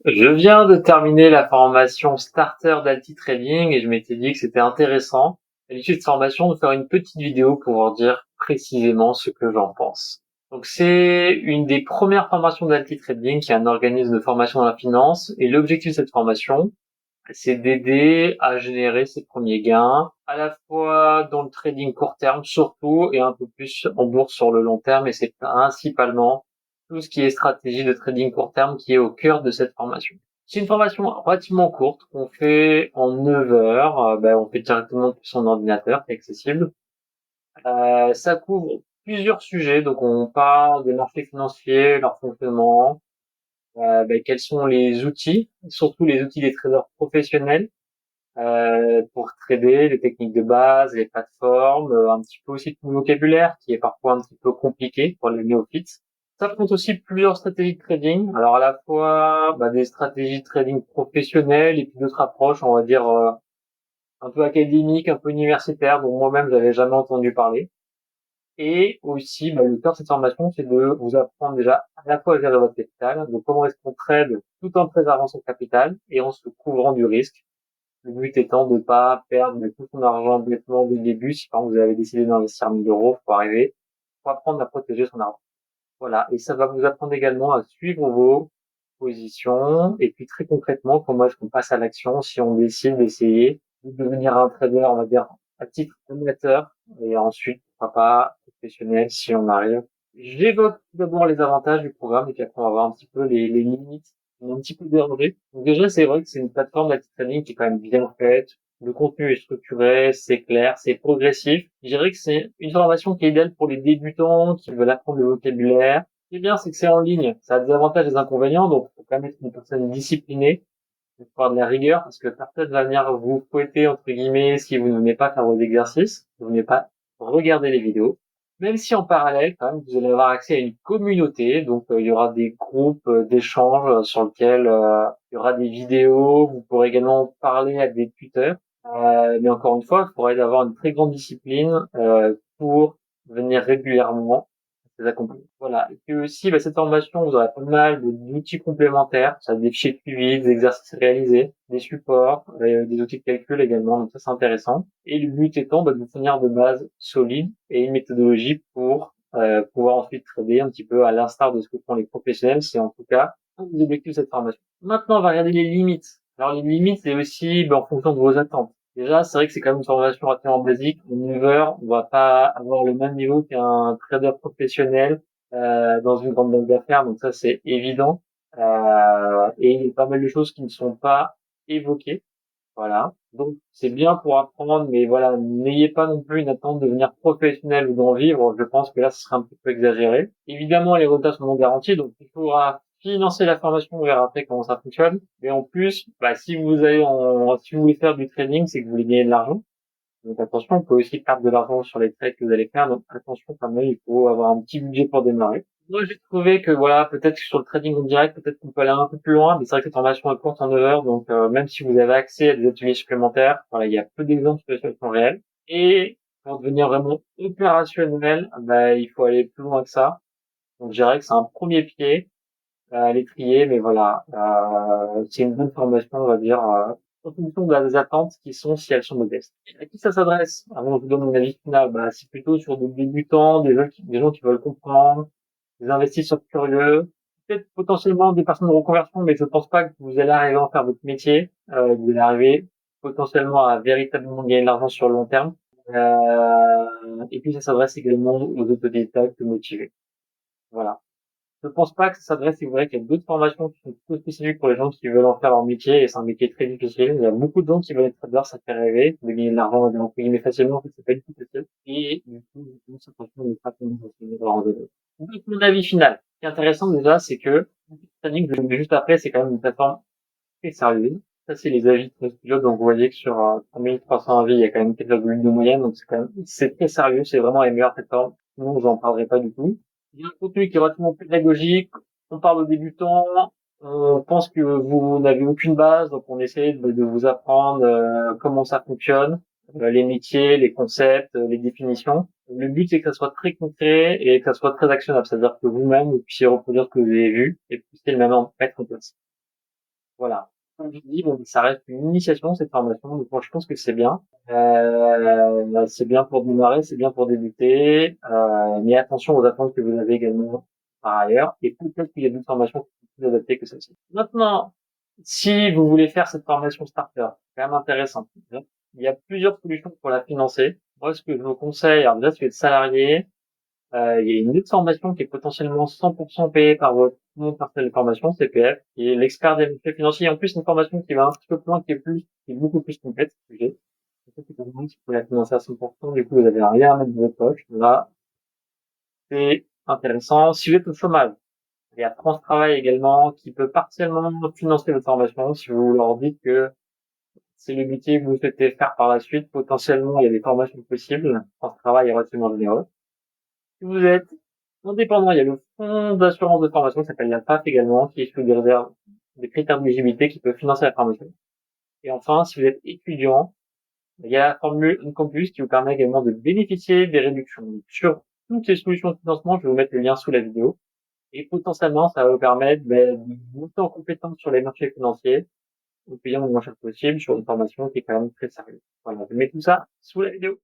Je viens de terminer la formation starter d'Alti Trading et je m'étais dit que c'était intéressant à l'issue de cette formation de faire une petite vidéo pour vous dire précisément ce que j'en pense. Donc c'est une des premières formations d'Alti Trading qui est un organisme de formation dans la finance et l'objectif de cette formation, c'est d'aider à générer ses premiers gains, à la fois dans le trading court terme surtout et un peu plus en bourse sur le long terme, et c'est principalement tout ce qui est stratégie de trading court terme qui est au cœur de cette formation. C'est une formation relativement courte qu'on fait en 9 heures, on fait directement depuis son ordinateur, c'est accessible. Ça couvre plusieurs sujets, donc on parle des marchés financiers, leur fonctionnement, quels sont les outils, surtout les outils des traders professionnels, pour trader, les techniques de base, les plateformes, un petit peu aussi tout le vocabulaire qui est parfois un petit peu compliqué pour les néophytes. Ça compte aussi plusieurs stratégies de trading. Alors à la fois des stratégies de trading professionnelles et puis d'autres approches, on va dire un peu académiques, un peu universitaires, dont moi-même j'avais jamais entendu parler. Et aussi, le cœur de cette formation, c'est de vous apprendre déjà à la fois à gérer votre capital, donc comment est-ce qu'on trade tout en préservant son capital et en se couvrant du risque. Le but étant de pas perdre tout son argent bêtement dès le début. Si par exemple vous avez décidé d'investir 1000 euros, faut apprendre à protéger son argent. Voilà. Et ça va vous apprendre également à suivre vos positions. Et puis très concrètement, comment est-ce qu'on passe à l'action si on décide d'essayer de devenir un trader, on va dire, à titre amateur. Et ensuite, pourquoi pas professionnel si on arrive. J'évoque tout d'abord les avantages du programme et puis après on va voir un petit peu les limites qui m'ont un petit peu dérangé. Donc déjà, c'est vrai que c'est une plateforme d'active qui est quand même bien faite. Le contenu est structuré, c'est clair, c'est progressif. Je dirais que c'est une formation qui est idéale pour les débutants qui veulent apprendre le vocabulaire. Ce qui est bien, c'est que c'est en ligne. Ça a des avantages et des inconvénients, donc il faut quand même être une personne disciplinée, il faut avoir de la rigueur, parce que personne va venir vous fouetter, entre guillemets, si vous ne venez pas faire vos exercices, si vous ne venez pas regarder les vidéos. Même si en parallèle, quand même, vous allez avoir accès à une communauté, donc il y aura des groupes d'échanges sur lesquels il y aura des vidéos, vous pourrez également parler à des tuteurs. Mais encore une fois, il faudrait avoir une très grande discipline pour venir régulièrement les accompagner. Voilà. Et puis aussi, cette formation, vous aurez pas mal d'outils complémentaires, ça des fichiers de suivi, des exercices réalisés, des supports, des outils de calcul également, donc ça c'est intéressant. Et le but étant de vous fournir de bases solides et une méthodologie pour pouvoir ensuite trader un petit peu à l'instar de ce que font les professionnels. C'est en tout cas un des objectifs de cette formation. Maintenant, on va regarder les limites. Alors les limites, c'est aussi en fonction de vos attentes. Déjà, c'est vrai que c'est quand même une formation relativement basique. En 9 heures, on va pas avoir le même niveau qu'un trader professionnel dans une grande banque d'affaires, donc ça c'est évident. Et il y a pas mal de choses qui ne sont pas évoquées. Voilà. Donc c'est bien pour apprendre, mais voilà, n'ayez pas non plus une attente de devenir professionnel ou d'en vivre. Je pense que là, ce serait un petit peu exagéré. Évidemment, les résultats sont non garantis, donc il faudra financer la formation, on verra après comment ça fonctionne. Mais en plus, si vous voulez faire du trading, c'est que vous voulez gagner de l'argent. Donc attention, on peut aussi perdre de l'argent sur les trades que vous allez faire. Donc attention quand même, il faut avoir un petit budget pour démarrer. Moi, j'ai trouvé que voilà, peut-être que sur le trading en direct, peut-être qu'on peut aller un peu plus loin, mais c'est vrai que cette formation est courte en 9 heures, donc même si vous avez accès à des ateliers supplémentaires, voilà, il y a peu d'exemples de situations réelles. Et pour devenir vraiment opérationnel, il faut aller plus loin que ça. Donc je dirais que c'est un premier pied à l'étrier, mais voilà, c'est une bonne formation, on va dire, en fonction des attentes qui sont, si elles sont modestes. À qui ça s'adresse? Avant, je vous donne mon avis final. C'est plutôt sur des débutants, des gens qui veulent comprendre, des investisseurs curieux, peut-être potentiellement des personnes de reconversion, mais je pense pas que vous allez arriver à en faire votre métier. Vous allez arriver potentiellement à véritablement gagner de l'argent sur le long terme. Et puis ça s'adresse également aux autodidactes motivés. Voilà. Je pense pas que ça s'adresse, c'est vrai qu'il y a d'autres formations qui sont plutôt spécifiques pour les gens qui veulent en faire leur métier, et c'est un métier très difficile. Il y a beaucoup de gens qui veulent être traders, ça fait rêver, de gagner de l'argent, entre guillemets, facilement, en fait, c'est pas du tout facile. Et, du coup, je pense que franchement, on est pas tellement facile de leur donner. Donc, mon avis final. Ce qui est intéressant, déjà, c'est que, Titanic, je le mets juste après, c'est quand même une plateforme très sérieuse. Ça, c'est les avis de notre pilote, donc vous voyez que sur 3300 avis, il y a quand même 4,1 de moyenne, donc c'est très sérieux, c'est vraiment les meilleures plateformes. Sinon, j'en parlerai pas du tout. Il y a un contenu qui est relativement pédagogique. On parle aux débutants. On pense que vous n'avez aucune base, donc on essaie de vous apprendre comment ça fonctionne, les métiers, les concepts, les définitions. Le but, c'est que ça soit très concret et que ça soit très actionnable, c'est-à-dire que vous-même, vous puissiez reproduire ce que vous avez vu et puissiez le même mettre en place. Voilà. Comme je dis, bon, ça reste une initiation, cette formation, donc moi, je pense que c'est bien. C'est bien pour démarrer, c'est bien pour débuter, mais attention aux attentes que vous avez également par ailleurs, et peut-être qu'il y a d'autres formations qui sont plus adaptées que celle-ci. Maintenant, si vous voulez faire cette formation starter, c'est quand même intéressant. Il y a plusieurs solutions pour la financer. Moi, ce que je vous conseille, alors déjà, si vous êtes salarié, il y a une autre formation qui est potentiellement 100% payée par votre compte personnel de formation, CPF, qui est l'expert des marchés financiers. En plus, une formation qui va un petit peu plus loin, qui est beaucoup plus complète, ce sujet. C'est ça qui si vous pouvez la financer à 100%, du coup, vous avez rien à mettre de votre poche. Là, c'est intéressant. Si vous êtes au chômage, il y a France Travail également, qui peut partiellement financer votre formation si vous leur dites que c'est le métier que vous souhaitez faire par la suite. Potentiellement, il y a des formations possibles. France Travail est relativement généreux. Si vous êtes indépendant, il y a le fonds d'assurance de formation qui s'appelle la PAF également, qui est sous des réserves, des critères d'éligibilité qui peut financer la formation. Et enfin, si vous êtes étudiant, il y a la formule Incampus qui vous permet également de bénéficier des réductions. Donc, sur toutes les solutions de financement, je vais vous mettre le lien sous la vidéo. Et potentiellement, ça va vous permettre de monter en compétence sur les marchés financiers en payant le moins cher possible sur une formation qui est quand même très sérieuse. Voilà, je mets tout ça sous la vidéo.